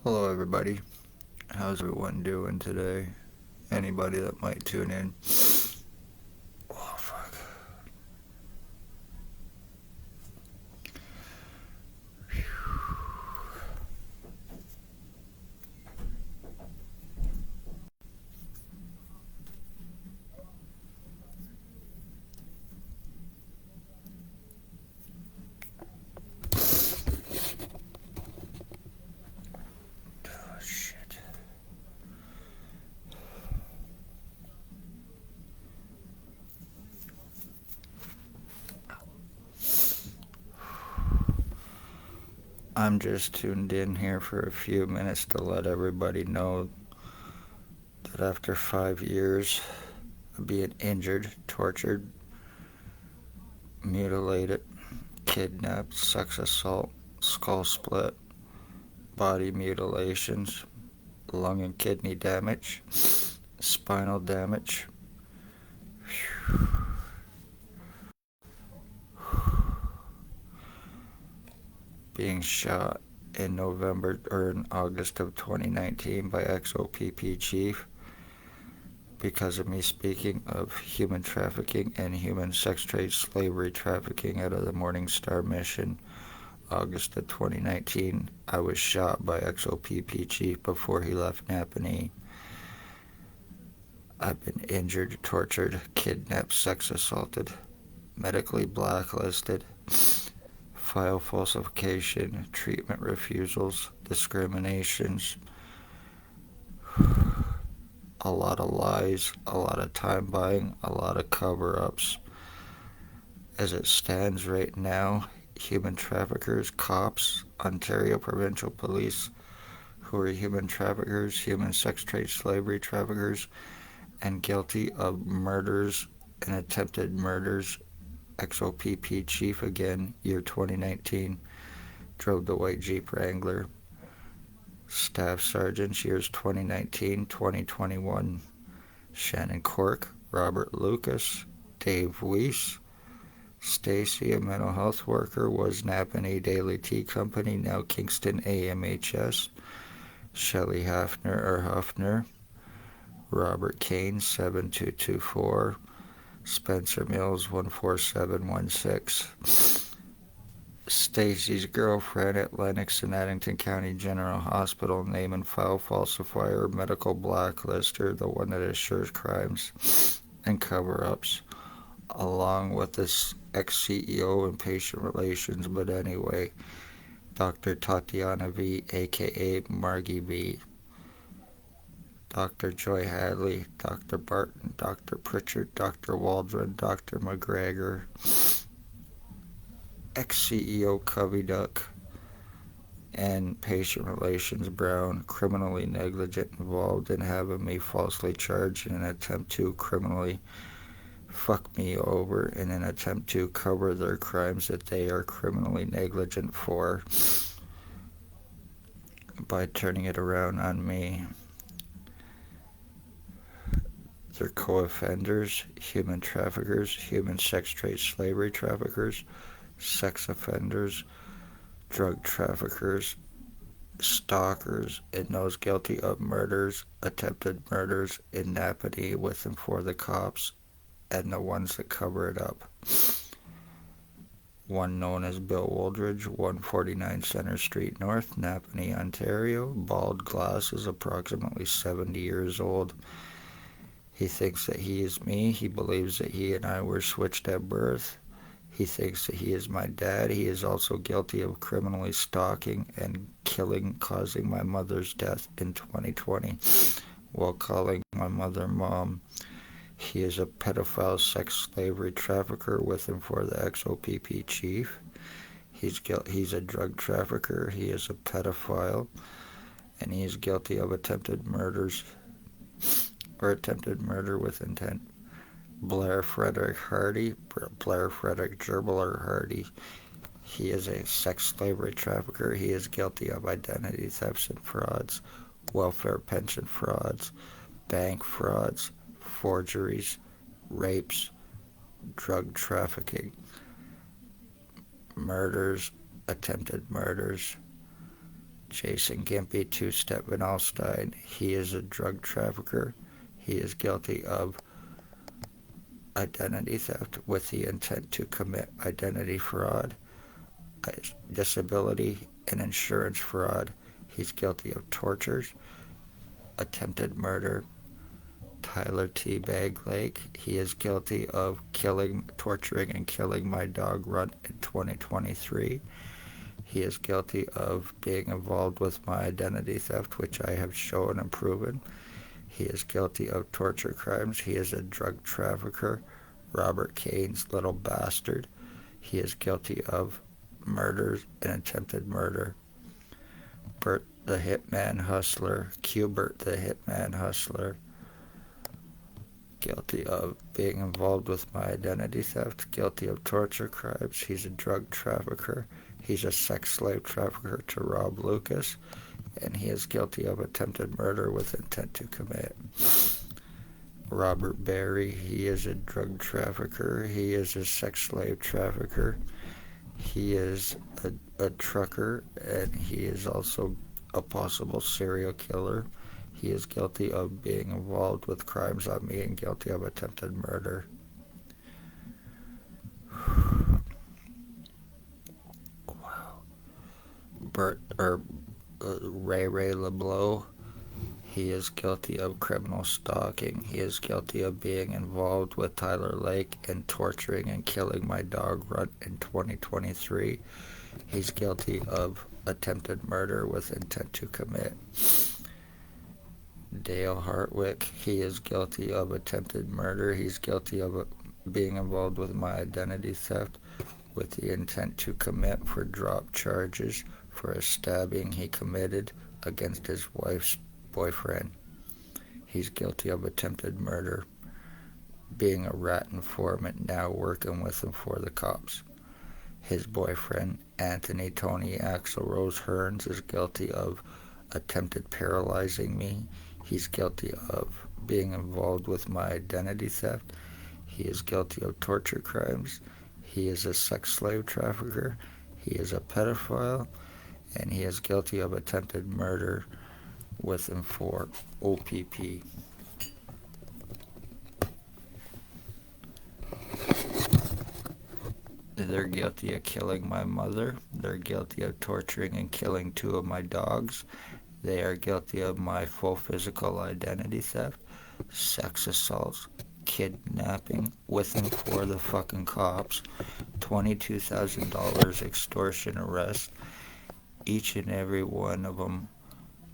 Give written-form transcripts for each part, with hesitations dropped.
Hello, everybody. How's everyone doing today? Anybody that might tune in? Oh, fuck. Oh, shit. I'm just tuned in here for a few minutes to let everybody know that after 5 years of being injured, tortured, mutilated, kidnapped, sex assault, skull split, body mutilations, lung and kidney damage, spinal damage, being shot in November or in August of 2019 by ex-O.p.p chief because of me speaking of human trafficking and human sex trade slavery trafficking out of the Morning Star mission. August of 2019, I was shot by ex-O.p.p chief before he left Napanee. I've been injured, tortured, kidnapped, sex assaulted, medically blacklisted, file falsification, treatment refusals, discriminations, a lot of lies, a lot of time buying, a lot of cover-ups. As it stands right now, human traffickers, cops, Ontario provincial police, who are human traffickers, human sex trade slavery traffickers, and guilty of murders and attempted murders. ex-O.p.p chief again, year 2019, drove the white Jeep Wrangler. Staff sergeants, years 2019, 2021. Shannon Cork, Robert Lucas, Dave Weiss, Stacy, a mental health worker, was Napanee Daily Tea Company, now Kingston AMHS. Shelley Huffner, Robert Kane, 7224, Spencer Mills, 14716. Stacy's girlfriend at Lennox and Addington County General Hospital, name and file falsifier, medical blacklister, the one that assures crimes and cover-ups, along with this ex-CEO and patient relations. But anyway, Dr. Tatiana V, aka Margie V, Dr. Joy Hadley, Dr. Barton, Dr. Pritchard, Dr. Waldron, Dr. McGregor, ex-CEO Covey Duck, and patient relations Brown, criminally negligent, involved in having me falsely charged in an attempt to criminally fuck me over in an attempt to cover their crimes that they are criminally negligent for by turning it around on me. They're co-offenders, human traffickers, human sex trade slavery traffickers, sex offenders, drug traffickers, stalkers, and those guilty of murders, attempted murders in Napanee with and for the cops, and the ones that cover it up. One known as Bill Woldridge, 149 Center Street North, Napanee, Ontario, bald glasses, approximately 70 years old. He thinks that he is me. He believes that he and I were switched at birth. He thinks that he is my dad. He is also guilty of criminally stalking and killing, causing my mother's death in 2020 while calling my mother mom. He is a pedophile sex slavery trafficker with and for the ex-O.p.p chief. He's a drug trafficker. He is a pedophile. And he is guilty of attempted murders or attempted murder with intent. Blair Frederick Hardy, Blair Frederick Gerbiler Hardy. He is a sex slavery trafficker. He is guilty of identity thefts and frauds, welfare pension frauds, bank frauds, forgeries, rapes, drug trafficking, murders, attempted murders, Jason Gimpy, Two-Step Van Alstyne. He is a drug trafficker. He is guilty of identity theft with the intent to commit identity fraud, disability, and insurance fraud. He's guilty of tortures, attempted murder. Tyler T. Bag Lake. He is guilty of torturing, and killing my dog Runt in 2023. He is guilty of being involved with my identity theft, which I have shown and proven. He is guilty of torture crimes. He is a drug trafficker, Robert Kane's little bastard. He is guilty of murders and attempted murder. Bert the Hitman Hustler, Qbert the Hitman Hustler, guilty of being involved with my identity theft, guilty of torture crimes. He's a drug trafficker. He's a sex slave trafficker to Rob Lucas, and he is guilty of attempted murder with intent to commit. Robert Berry, he is a drug trafficker. He is a sex slave trafficker. He is a trucker, and he is also a possible serial killer. He is guilty of being involved with crimes on me and guilty of attempted murder. Wow. Ray LeBlanc. He is guilty of criminal stalking. He is guilty of being involved with Tyler Lake and torturing and killing my dog Runt in 2023. He's guilty of attempted murder with intent to commit. Dale Hartwick, he is guilty of attempted murder. He's guilty of being involved with my identity theft with the intent to commit for drop charges for a stabbing he committed against his wife's boyfriend. He's guilty of attempted murder, being a rat informant, now working with him for the cops. His boyfriend, Anthony Tony Axel Rose Hearns, is guilty of attempted paralyzing me. He's guilty of being involved with my identity theft. He is guilty of torture crimes. He is a sex slave trafficker. He is a pedophile. And he is guilty of attempted murder with him for O.p.p. They're guilty of killing my mother. They're guilty of torturing and killing 2 of my dogs. They are guilty of my full physical identity theft, sex assaults, kidnapping with and for the fucking cops, $22,000 extortion arrest. Each and every one of them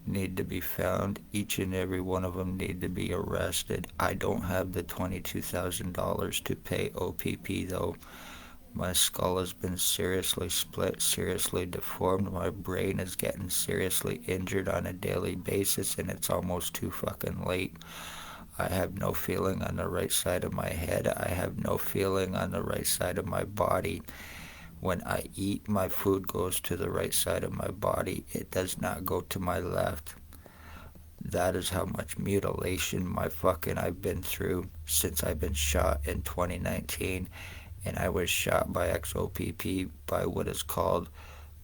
need to be found. Each and every one of them need to be arrested. I don't have the $22,000 to pay O.p.p. though. My skull has been seriously split, seriously deformed. My brain is getting seriously injured on a daily basis, and it's almost too fucking late. I have no feeling on the right side of my head. I have no feeling on the right side of my body. When I eat, my food goes to the right side of my body. It does not go to my left. That is how much mutilation I've been through since I've been shot in 2019. And I was shot by O.p.p. by what is called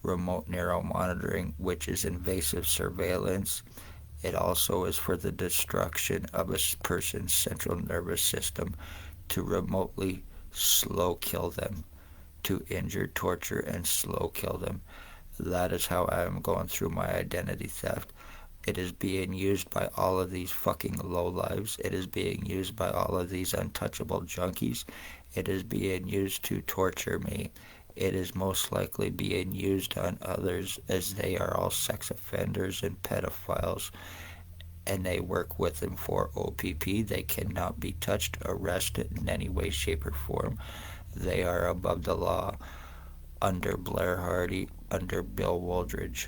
remote neural monitoring, which is invasive surveillance. It also is for the destruction of a person's central nervous system to remotely slow kill them, to injure, torture, and slow kill them. That is how I am going through my identity theft. It is being used by all of these fucking lowlives. It is being used by all of these untouchable junkies. It is being used to torture me. It is most likely being used on others, as they are all sex offenders and pedophiles, and they work with them for O.p.p. They cannot be touched, arrested in any way, shape, or form. They are above the law, under Blair Hardy, under Bill Wooldridge.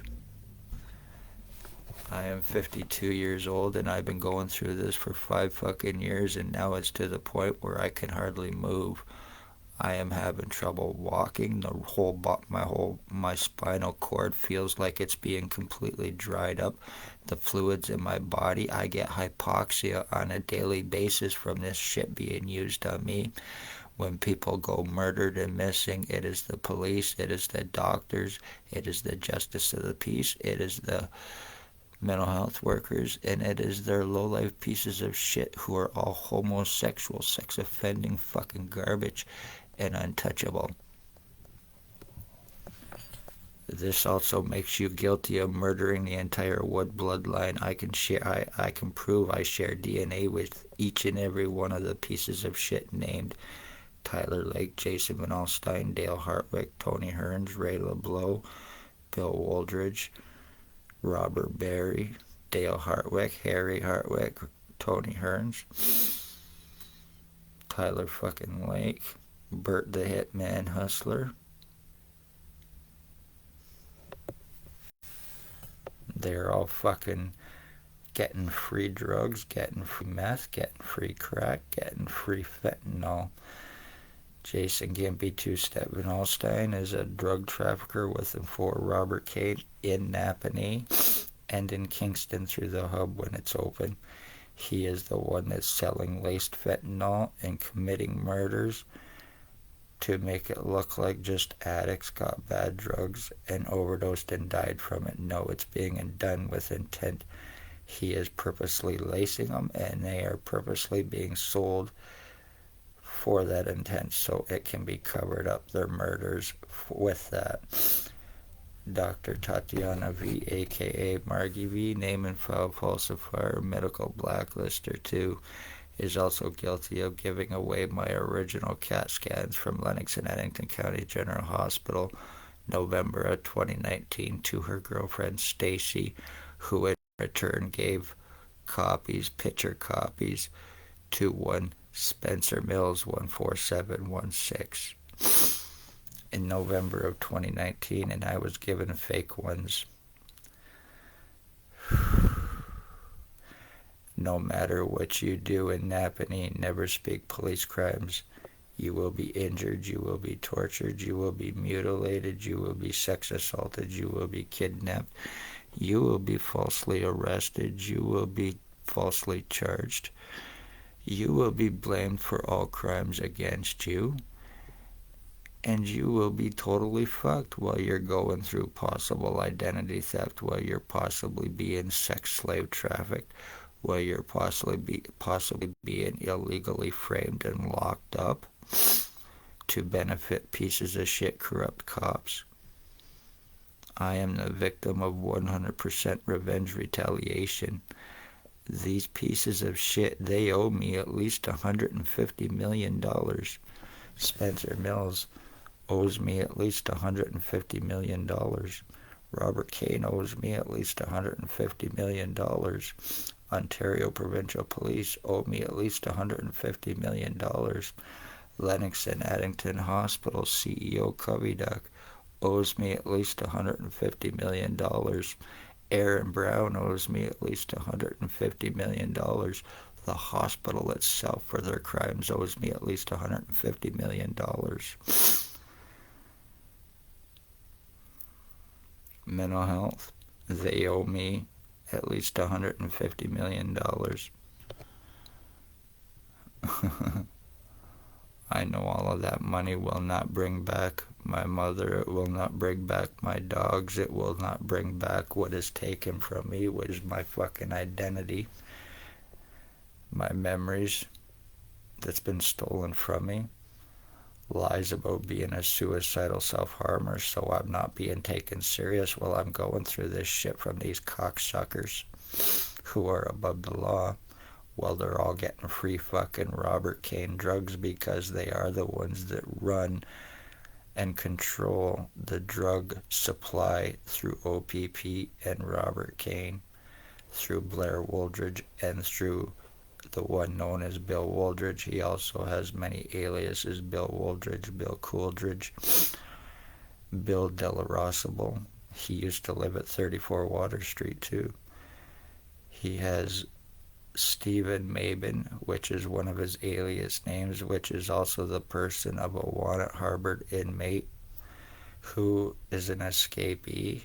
I am 52 years old, and I've been going through this for 5 fucking years, and now it's to the point where I can hardly move. I am having trouble walking. My spinal cord feels like it's being completely dried up. The fluids in my body, I get hypoxia on a daily basis from this shit being used on me. When people go murdered and missing, it is the police, it is the doctors, it is the justice of the peace, it is the mental health workers, and it is their low-life pieces of shit who are all homosexual, sex-offending fucking garbage and untouchable. This also makes you guilty of murdering the entire Wood bloodline. I can prove I share DNA with each and every one of the pieces of shit named Tyler Lake, Jason Van Alstyne, Dale Hartwick, Tony Hearns, Ray LeBlanc, Bill Wooldridge, Robert Berry, Dale Hartwick, Harry Hartwick, Tony Hearns, Tyler fucking Lake, Bert the Hitman Hustler. They're all fucking getting free drugs, getting free meth, getting free crack, getting free fentanyl. Jason Gimpy Two-Step Van Alstyne is a drug trafficker with and for Robert Kane in Napanee and in Kingston through the hub when it's open. He is the one that's selling laced fentanyl and committing murders to make it look like just addicts got bad drugs and overdosed and died from it. No, it's being done with intent. He is purposely lacing them, and they are purposely being sold for that intent so it can be covered up, their murders with that. Dr. Tatiana V, a.k.a. Margie V, name and file falsifier, medical blacklister 2, is also guilty of giving away my original CAT scans from Lennox and Addington County General Hospital November of 2019 to her girlfriend Stacy, who in return gave picture copies, to one Spencer Mills 14716 in November of 2019, and I was given fake ones. No matter what you do in Napanee, never speak police crimes. You will be injured, you will be tortured, you will be mutilated, you will be sex assaulted, you will be kidnapped, you will be falsely arrested, you will be falsely charged, you will be blamed for all crimes against you, and you will be totally fucked while you're going through possible identity theft, while you're possibly being sex slave trafficked, while you're possibly being illegally framed and locked up to benefit pieces of shit corrupt cops. I am the victim of 100% revenge retaliation. These pieces of shit, they owe me at least $150 million. Spencer Mills owes me at least $150 million. Robert Kane owes me at least $150 million. Ontario Provincial Police owe me at least $150 million. Lennox and Addington Hospital CEO Covey Duck owes me at least $150 million. Aaron Brown owes me at least $150 million. The hospital itself for their crimes owes me at least $150 million. Mental health, they owe me at least $150 million. I know all of that money will not bring back my mother. It will not bring back my dogs. It will not bring back what is taken from me, which is my fucking identity, my memories that's been stolen from me. Lies about being a suicidal self-harmer so I'm not being taken serious while I'm going through this shit from these cocksuckers who are above the law. Well, they're all getting free fucking Robert Kane drugs because they are the ones that run and control the drug supply through O.p.p. and Robert Kane, through Blair Wooldridge, and through the one known as Bill Wooldridge. He also has many aliases: Bill Wooldridge, Bill Cooldridge, Bill Delarosable. He used to live at 34 Water Street too. He has Stephen Mabin, which is one of his alias names, which is also the person of a wanted Harvard inmate who is an escapee.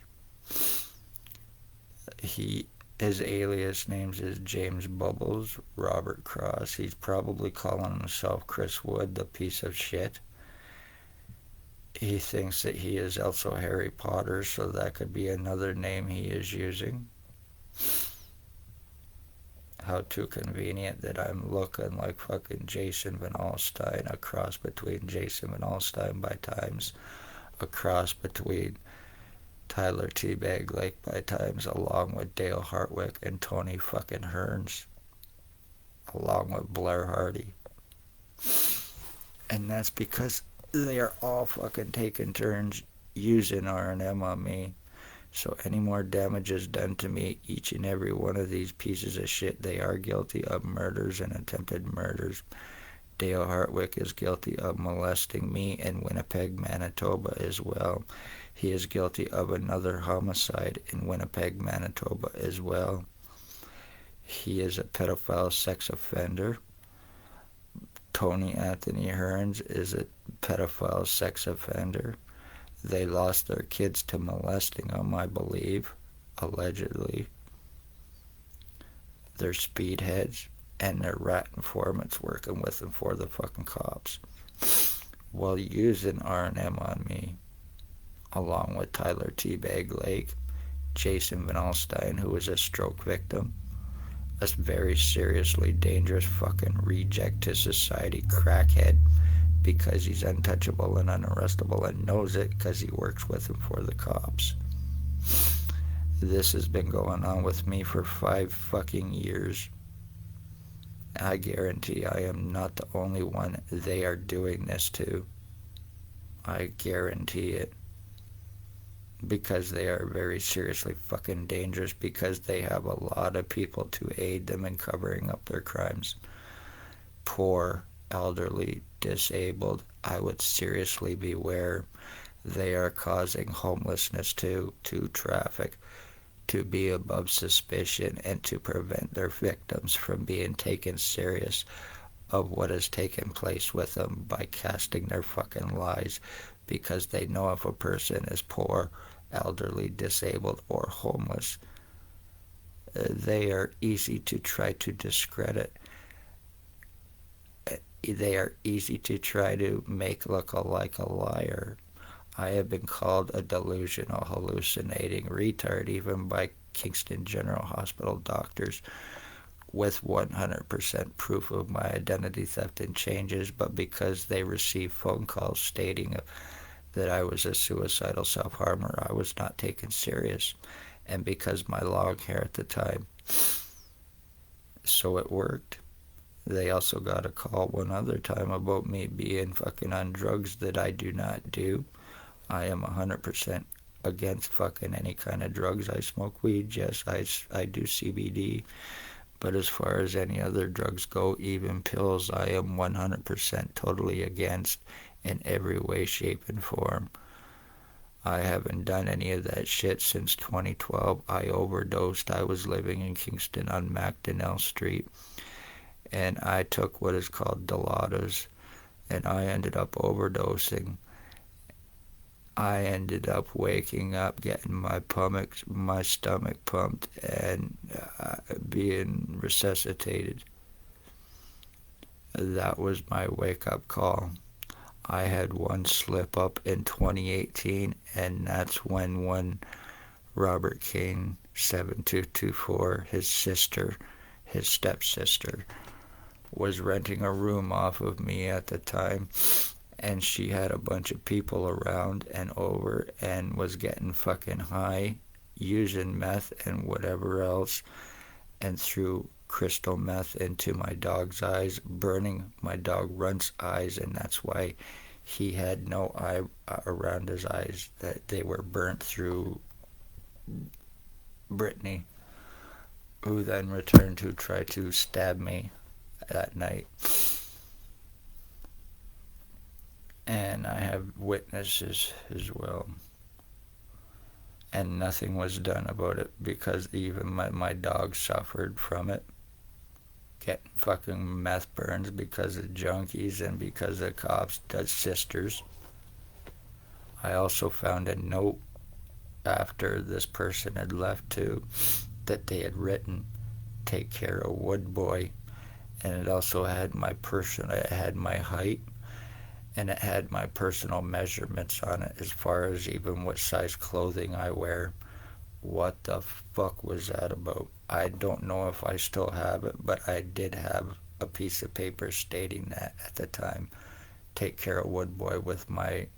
He His alias names is James Bubbles Robert Cross. He's probably calling himself Chris Wood, the piece of shit. He thinks that he is also Harry Potter, so that could be another name he is using. How too convenient that I'm looking like fucking Jason Van Alstyne, a cross between Jason Van Alstyne by times, a cross between Tyler Teabag Lake by times, along with Dale Hartwick and Tony fucking Hearns, along with Blair Hardy. And that's because they are all fucking taking turns using R&M on me. So any more damage is done to me, each and every one of these pieces of shit, they are guilty of murders and attempted murders. Dale Hartwick is guilty of molesting me in Winnipeg, Manitoba as well. He is guilty of another homicide in Winnipeg, Manitoba as well. He is a pedophile sex offender. Tony Anthony Hearns is a pedophile sex offender. They lost their kids to molesting them, I believe, allegedly. They're speedheads, and they're rat informants working with them for the fucking cops, while using R&M on me, along with Tyler Teabag Lake, Jason Van Alstyne, who was a stroke victim, a very seriously dangerous fucking reject to society crackhead, because he's untouchable and unarrestable and knows it because he works with them for the cops. This has been going on with me for 5 fucking years. I guarantee I am not the only one they are doing this to. I guarantee it. Because they are very seriously fucking dangerous, because they have a lot of people to aid them in covering up their crimes. Poor, elderly, disabled, I would seriously beware. They are causing homelessness to traffic, to be above suspicion, and to prevent their victims from being taken serious of what has taken place with them by casting their fucking lies, because they know if a person is poor, elderly, disabled, or homeless, they are easy to try to discredit. They are easy to try to make look like a liar. I have been called a delusional, hallucinating retard even by Kingston General Hospital doctors, with 100% proof of my identity theft and changes, but because they received phone calls stating that I was a suicidal self-harmer, I was not taken serious, and because my long hair at the time. So it worked. They also got a call one other time about me being fucking on drugs that I do not do. I am 100% against fucking any kind of drugs. I smoke weed, yes, I do CBD. But as far as any other drugs go, even pills, I am 100% totally against in every way, shape, and form. I haven't done any of that shit since 2012. I overdosed. I was living in Kingston on Macdonnell Street, and I took what is called Dilaudid, and I ended up overdosing. I ended up waking up, getting my stomach pumped, and being resuscitated. That was my wake-up call. I had one slip up in 2018, and that's when one Robert King 7224, his sister, his stepsister, was renting a room off of me at the time, and she had a bunch of people around and over and was getting fucking high, using meth and whatever else, and threw crystal meth into my dog's eyes, burning my dog Runt's eyes, and that's why he had no eye around his eyes, that they were burnt through Brittany, who then returned to try to stab me that night. And I have witnesses as well. And nothing was done about it, because even my dog suffered from it. Getting fucking meth burns because of junkies and because of cops' sisters. I also found a note after this person had left too, that they had written, "Take care of Wood Boy," and it also had it had my height, and it had my personal measurements on it as far as even what size clothing I wear. What the fuck was that about? I don't know if I still have it, but I did have a piece of paper stating that at the time. Take care of Wood Boy with my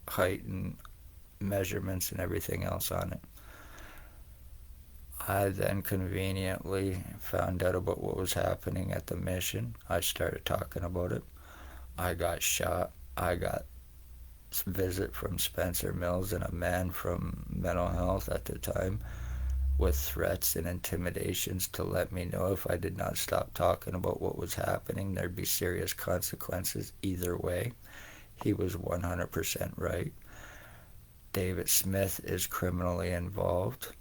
height and measurements and everything else on it. I then conveniently found out about what was happening at the mission. I started talking about it. I got shot. I got a visit from Spencer Mills and a man from mental health at the time with threats and intimidations to let me know if I did not stop talking about what was happening, there'd be serious consequences either way. He was 100% right. David Smith is criminally involved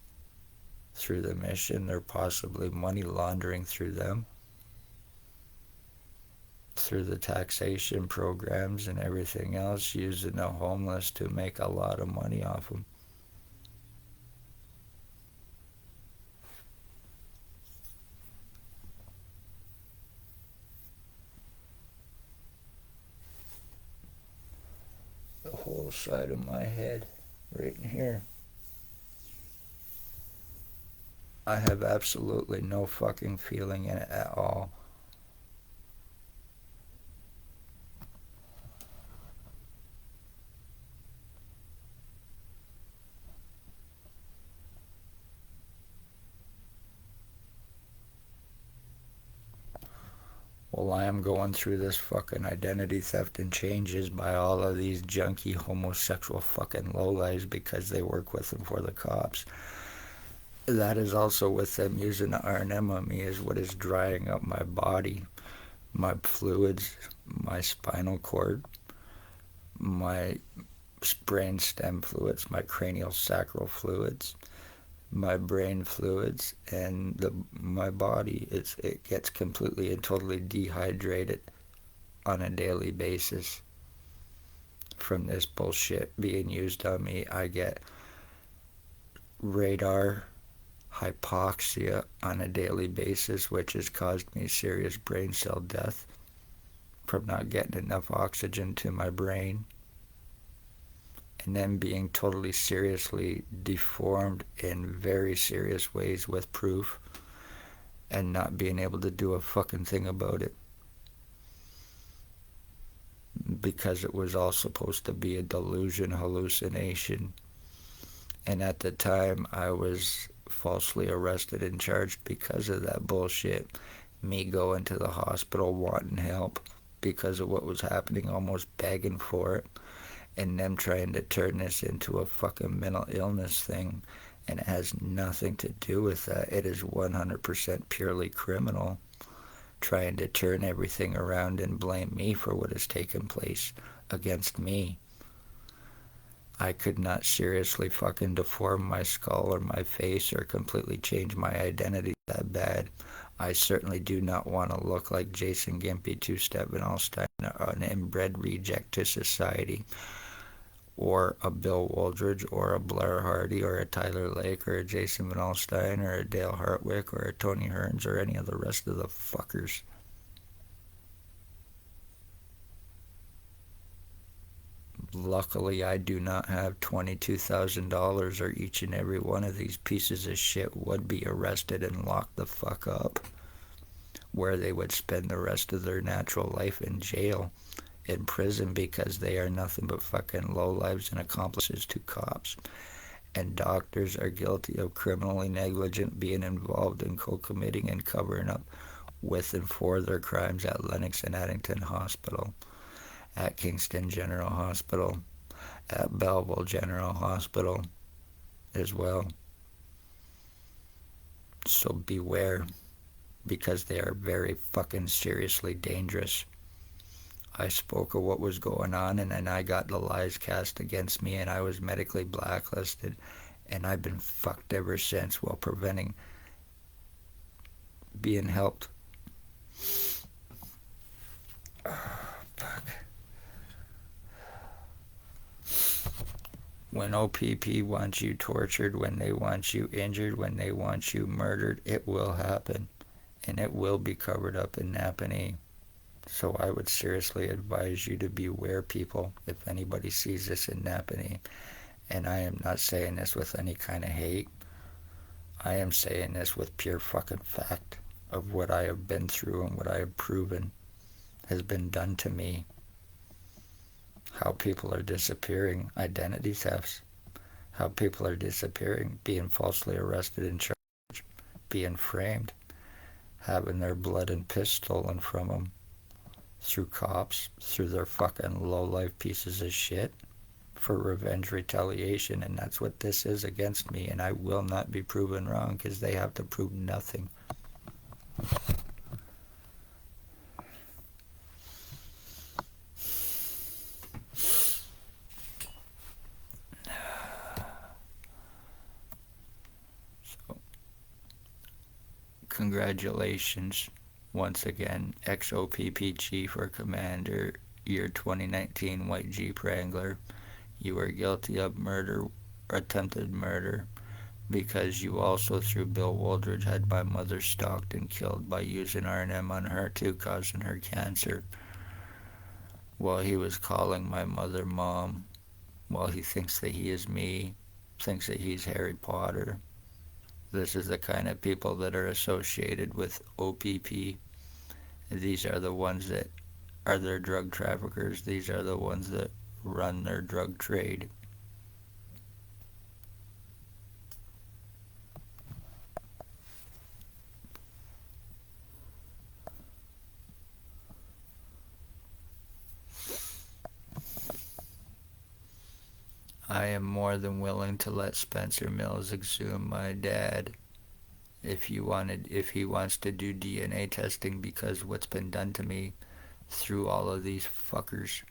through the mission. They're possibly money laundering through them, through the taxation programs and everything else, using the homeless to make a lot of money off them. The whole side of my head, right in here. I have absolutely no fucking feeling in it at all. Well, I am going through this fucking identity theft and changes by all of these junky homosexual fucking lowlives because they work with them for the cops. That is also with them using the R&M on me is what is drying up my body, my fluids, my spinal cord, my brain stem fluids, my cranial sacral fluids, my brain fluids, and my body. It gets completely and totally dehydrated on a daily basis from this bullshit being used on me. I get radar hypoxia on a daily basis, which has caused me serious brain cell death from not getting enough oxygen to my brain, and then being totally seriously deformed in very serious ways with proof and not being able to do a fucking thing about it because it was all supposed to be a delusion, hallucination. And at the time, I was falsely arrested and charged because of that bullshit. Me going to the hospital wanting help because of what was happening, almost begging for it, and them trying to turn this into a fucking mental illness thing. And it has nothing to do with that. It is 100% purely criminal, trying to turn everything around and blame me for what has taken place against me. I could not seriously fucking deform my skull or my face or completely change my identity that bad. I certainly do not want to look like Jason Gimpy, Two-Step Van Alstyne, an inbred reject to society, or a Bill Wooldridge, or a Blair Hardy, or a Tyler Lake, or a Jason Van Alstyne, or a Dale Hartwick, or a Tony Hearns, or any of the rest of the fuckers. Luckily, I do not have $22,000 or each and every one of these pieces of shit would be arrested and locked the fuck up, where they would spend the rest of their natural life in jail, in prison, because they are nothing but fucking lowlives and accomplices to cops. And doctors are guilty of criminally negligent being involved in co-committing and covering up with and for their crimes at Lennox and Addington Hospital, at Kingston General Hospital, at Belleville General Hospital as well. So beware, because they are very fucking seriously dangerous. I spoke of what was going on, and then I got the lies cast against me, and I was medically blacklisted, and I've been fucked ever since while preventing being helped. Oh, fuck. When O.p.p wants you tortured, when they want you injured, when they want you murdered, it will happen. And it will be covered up in Napanee. So I would seriously advise you to beware, people, if anybody sees this in Napanee. And I am not saying this with any kind of hate. I am saying this with pure fucking fact of what I have been through and what I have proven has been done to me. How people are disappearing, identity thefts. How people are disappearing, being falsely arrested and charged, being framed, having their blood and piss stolen from them through cops, through their fucking low-life pieces of shit for revenge, retaliation, and that's what this is against me, and I will not be proven wrong because they have to prove nothing. So, congratulations once again, ex-O.p.p Chief or Commander, year 2019 White Jeep Wrangler. You are guilty of murder, attempted murder, because you also, through Bill Wooldridge, had my mother stalked and killed by using R&M on her too, causing her cancer. While he was calling my mother Mom, while he thinks that he is me, thinks that he's Harry Potter. This is the kind of people that are associated with O.p.p. These are the ones that are their drug traffickers. These are the ones that run their drug trade. I am more than willing to let Spencer Mills exhume my dad if he wants to do DNA testing, because what's been done to me through all of these fuckers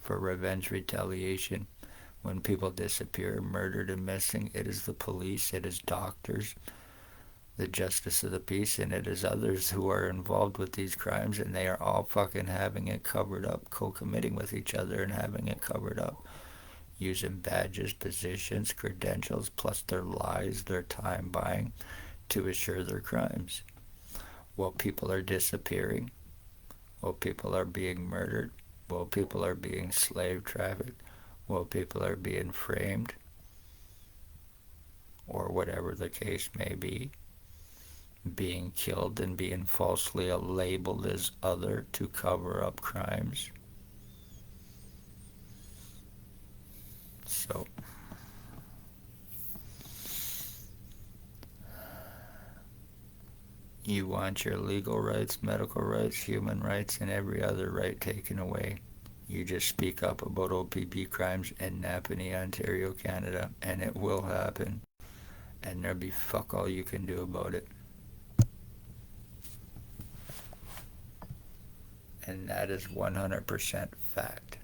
for revenge, retaliation. When people disappear, murdered, and missing, it is the police, it is doctors, the justice of the peace, and it is others who are involved with these crimes, and they are all fucking having it covered up, co-committing with each other and having it covered up, using badges, positions, credentials, plus their lies, their time buying to assure their crimes. While people are disappearing, while people are being murdered, while people are being slave trafficked, while people are being framed, or whatever the case may be, being killed and being falsely labeled as other to cover up crimes. So, you want your legal rights, medical rights, human rights, and every other right taken away. You just speak up about O.p.p crimes in Napanee, Ontario, Canada, and it will happen. And there'll be fuck all you can do about it. And that is 100% fact.